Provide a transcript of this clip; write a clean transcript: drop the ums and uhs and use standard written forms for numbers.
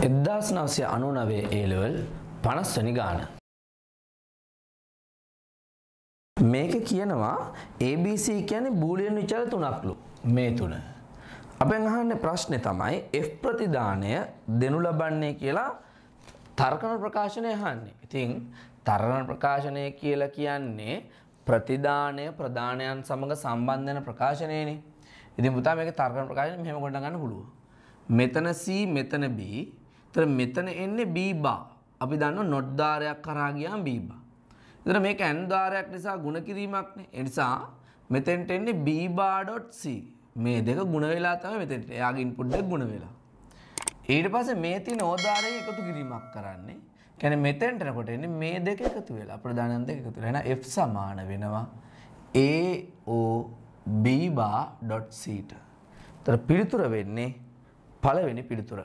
1999 A level 50 වෙනි ගාන. මේක කියනවා ABC කියන්නේ බූලියන් විචාර තුනක්ලු. මේ තුන. අපෙන් අහන්නේ ප්‍රශ්නේ තමයි F ප්‍රතිදානය දෙනු ලබන්නේ කියලා තර්කන ප්‍රකාශනය අහන්නේ. ඉතින් තර්කන ප්‍රකාශනය කියලා කියන්නේ ප්‍රතිදානය ප්‍රදානයන් සමග සම්බන්ධ වෙන ප්‍රකාශනයනේ. ඉතින් පුතා මේක තර්කන ප්‍රකාශනය මෙහෙම ගොඩ ගන්න පුළුවන්. මෙතන C මෙතන B. ඒතර මෙතන එන්නේ B බා. අපි දන්නවා not ධාරයක් කරා ගියාම B බා. ඒතර මේක n ධාරයක් නිසා ගුණ කිරීමක් නේ. ඒ නිසා මෙතෙන්ට එන්නේ B bar.c. මේ දෙක ගුණ වෙලා තමයි මෙතෙන්ට. එයාගේ ඉන්පුට් දෙක ගුණ වෙලා. ඊට පස්සේ මේ තියෙන O ධාරයෙන් එකතු කිරීමක් කරන්නේ. කියන්නේ මෙතෙන්ට එනකොට එන්නේ මේ දෙක එකතු වෙලා ප්‍රධානයන් දෙක එකතු වෙලා. එහෙනම් F සමාන වෙනවා AO B bar.c ට. ඒතර පිළිතුර වෙන්නේ පළවෙනි පිළිතුර.